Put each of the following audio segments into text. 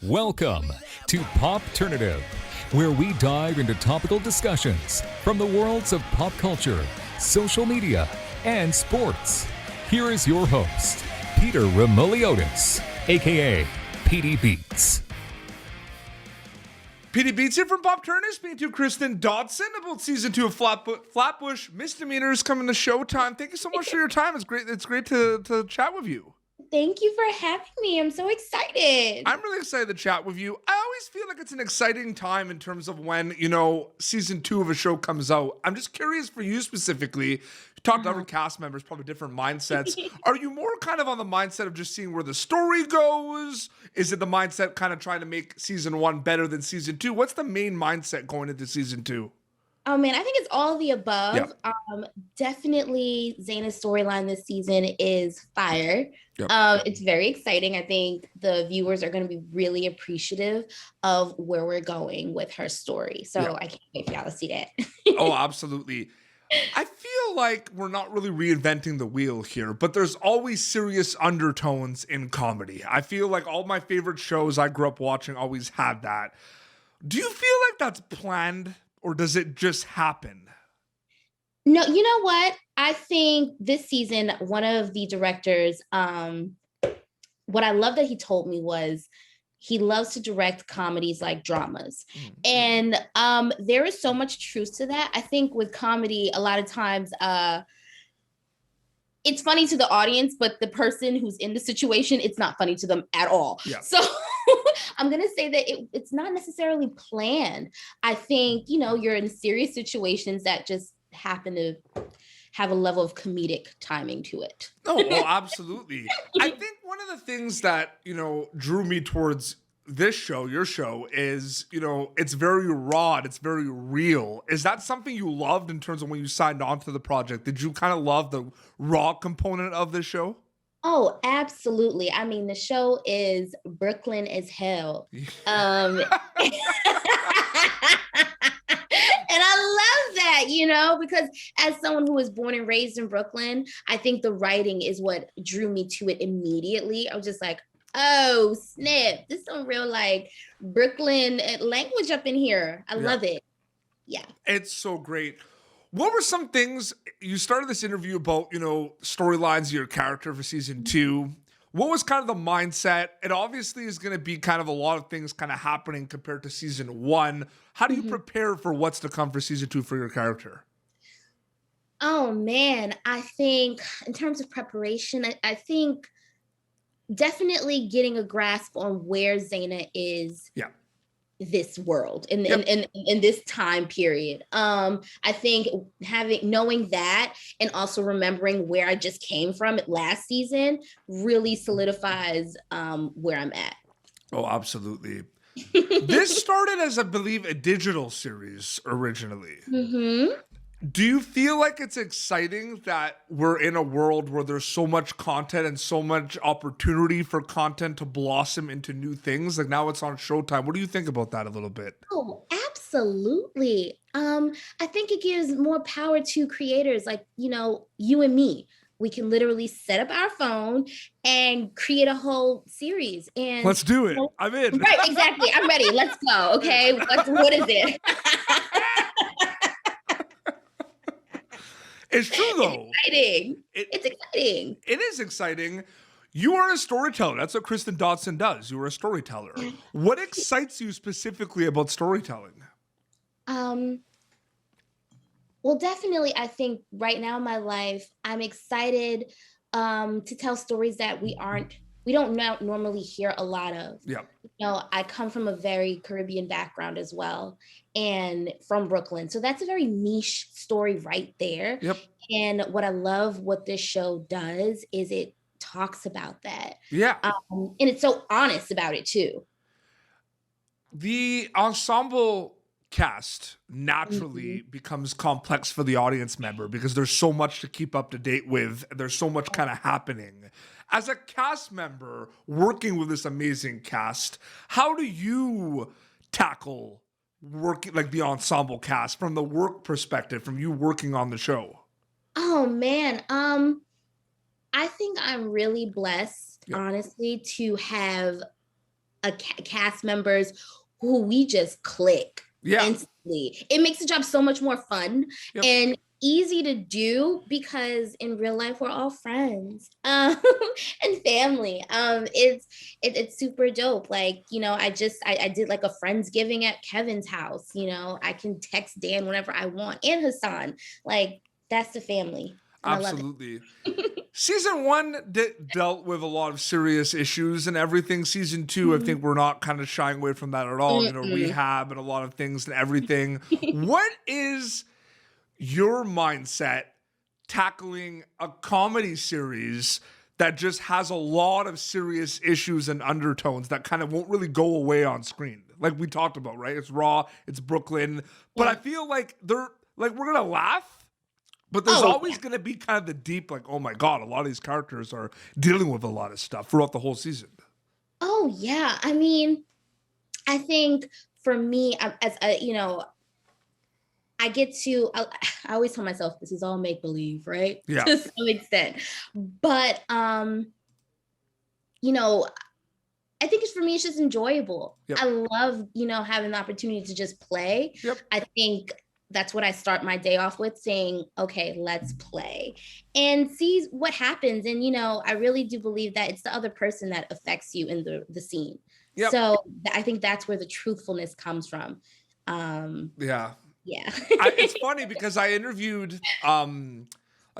Welcome to Popternative, where we dive into topical discussions from the worlds of pop culture, social media, and sports. Here is your host, Peter Remoliotis, aka PD Beats. PD Beats here from Popternative, speaking to Kristin Dodson about season 2 of Flatbush Misdemeanors coming to Showtime. Thank you so much for your time. It's great to chat with you. Thank you for having me. I'm so excited. I'm really excited to chat with you. I always feel like it's an exciting time in terms of when, season 2 of a show comes out. I'm just curious for you specifically. You talked to other cast members, probably different mindsets. Are you more kind of on the mindset of just seeing where the story goes? Is it the mindset kind of trying to make season 1 better than season 2? What's the main mindset going into season 2? Oh man, I think it's all of the above. Yeah. Definitely Zayn's storyline this season is fire. Yep. It's very exciting. I think the viewers are going to be really appreciative of where we're going with her story. So Yeah. I can't wait for y'all to see that. Oh, absolutely. I feel like we're not really reinventing the wheel here, but there's always serious undertones in comedy. I feel like all my favorite shows I grew up watching always had that. Do you feel like that's planned? Or does it just happen? No, you know what? I think this season, one of the directors, what I love that he told me was he loves to direct comedies like dramas. Mm-hmm. And there is so much truth to that. I think with comedy, a lot of times it's funny to the audience, but the person who's in the situation, it's not funny to them at all. Yeah. So I'm going to say that it's not necessarily planned. I think, you're in serious situations that just happen to have a level of comedic timing to it. Oh, well, absolutely. I think one of the things that, drew me towards this show, your show, is, it's very raw, it's very real. Is that something you loved in terms of when you signed on to the project? Did you kind of love the raw component of this show? Oh, absolutely. I mean, the show is Brooklyn as hell. And I love that, because as someone who was born and raised in Brooklyn, I think the writing is what drew me to it immediately. I was just like, oh, snap. This is some real Brooklyn language up in here. I love it. Yeah. It's so great. What were some things, you started this interview about, storylines of your character for season 2. What was kind of the mindset? It obviously is going to be kind of a lot of things kind of happening compared to season 1. How do you prepare for what's to come for season 2 for your character? Oh, man. I think in terms of preparation, I think definitely getting a grasp on where Zayna is. Yeah. This world in this time period. I think knowing that and also remembering where I just came from last season really solidifies where I'm at. Oh, absolutely. This started as, I believe, a digital series originally. Mm-hmm. Do you feel like it's exciting that we're in a world where there's so much content and so much opportunity for content to blossom into new things? Like now it's on Showtime. What do you think about that a little bit? Oh, absolutely. I think it gives more power to creators like, you and me. We can literally set up our phone and create a whole series. And let's do it. I'm in. Right, exactly. I'm ready. Let's go. Okay. What is it? It's true, though. It's exciting. It is exciting. You are a storyteller. That's what Kristin Dodson does. You are a storyteller. What excites you specifically about storytelling? Well, definitely, I think right now in my life, I'm excited to tell stories that we don't normally hear a lot of. Yeah. I come from a very Caribbean background as well, and from Brooklyn. So that's a very niche story right there. Yep. And what I love what this show does is it talks about that. Yeah. And it's so honest about it too. The ensemble cast naturally becomes complex for the audience member because there's so much to keep up to date with. There's so much kind of happening. As a cast member working with this amazing cast, how do you tackle working like the ensemble cast from the work perspective, from you working on the show? Oh man, I think I'm really blessed, honestly, to have cast members who we just click instantly. It makes the job so much more fun and easy to do because in real life we're all friends and family. It's super dope. Like, you know, I did like a Friendsgiving at Kevin's house. You know, I can text Dan whenever I want, and Hassan. Like, that's the family. Absolutely. Season 1 dealt with a lot of serious issues and everything. Season 2, I think we're not kind of shying away from that at all. You know, rehab and a lot of things and everything. What is your mindset tackling a comedy series that just has a lot of serious issues and undertones that kind of won't really go away on screen? Like we talked about, right? It's raw, it's Brooklyn, but I feel like we're gonna laugh, but there's always going to be kind of the deep, like, oh my God, a lot of these characters are dealing with a lot of stuff throughout the whole season. Oh, yeah. I mean, I think for me, you know, I always tell myself this is all make believe, right? Yeah. To some extent. But, you know, I think for me, it's just enjoyable. I love, you know, having the opportunity to just play. I think that's what I start my day off with, saying, okay, let's play and see what happens. And, you know, I really do believe that it's the other person that affects you in the scene. So I think that's where the truthfulness comes from. It's funny because I interviewed, I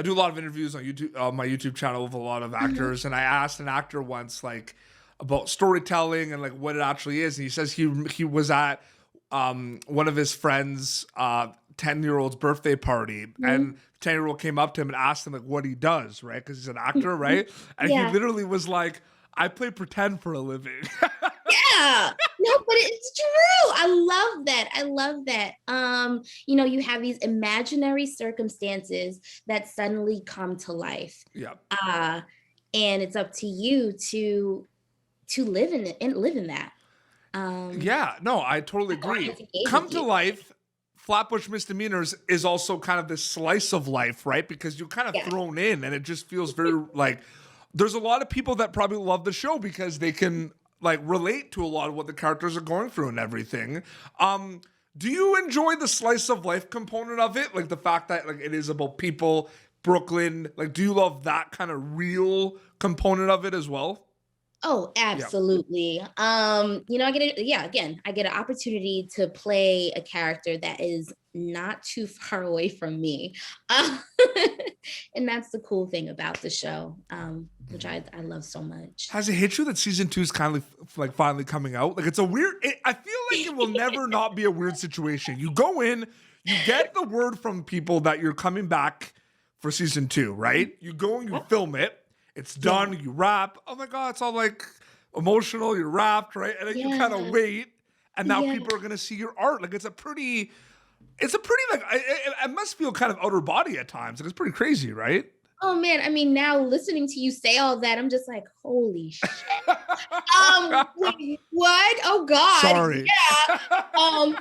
do a lot of interviews on YouTube, my YouTube channel with a lot of actors. And I asked an actor once, like, about storytelling and like what it actually is. And he says he was at one of his friends' 10-year-old's birthday party, and 10-year-old came up to him and asked him like what he does, right? Because he's an actor, right? And he literally was like, I play pretend for a living. No, but it's true. I love that. You know, you have these imaginary circumstances that suddenly come to life. And it's up to you to live in it and live in that. No, I totally agree. Come to life, Flatbush Misdemeanors is also kind of this slice of life, right? Because you're kind of thrown in, and it just feels very like there's a lot of people that probably love the show because they can like relate to a lot of what the characters are going through and everything. Do you enjoy the slice of life component of it? Like the fact that like it is about people, Brooklyn, like do you love that kind of real component of it as well? Oh, absolutely. You know, I get an opportunity to play a character that is not too far away from me. And that's the cool thing about the show, which I love so much. Has it hit you that season 2 is kind of like finally coming out? Like it's a weird, I feel like it will never not be a weird situation. You go in, you get the word from people that you're coming back for season 2, right? You go and you film it. It's done, you wrap. Oh my God, it's all like emotional, you're wrapped, right? And then you kind of wait, and now people are gonna see your art. Like it's a pretty like, it must feel kind of outer body at times. Like it's pretty crazy, right? Oh man, I mean, now listening to you say all that, I'm just like, holy shit. Wait, what? Oh God. Sorry. No,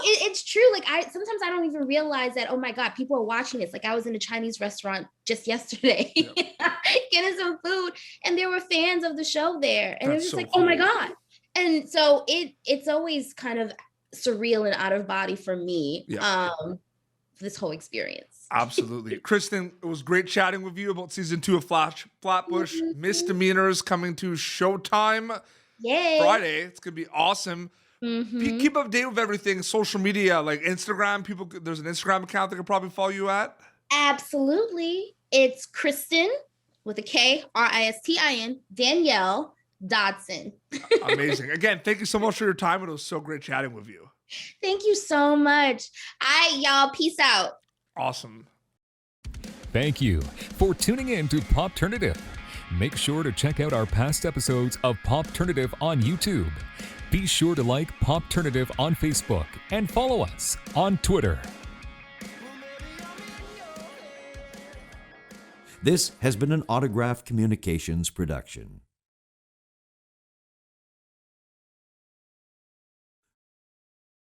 it's true. Like sometimes I don't even realize that, oh my God, people are watching this. Like I was in a Chinese restaurant just yesterday getting some food, and there were fans of the show there. And it was just like, cool. Oh my God. And so it's always kind of surreal and out of body for me. This whole experience. Absolutely. Kristin, it was great chatting with you about season 2 of Flatbush Misdemeanors coming to Showtime Friday. It's going to be awesome. Keep up to date with everything, social media, like Instagram. There's an Instagram account they could probably follow you at. Absolutely. It's Kristin with a K, Ristin, Danielle Dodson. Amazing. Again, thank you so much for your time. It was so great chatting with you. Thank you so much. All right, y'all. Peace out. Awesome. Thank you for tuning in to Popternative. Make sure to check out our past episodes of Popternative on YouTube. Be sure to like Popternative on Facebook and follow us on Twitter. This has been an Autograph Communications production.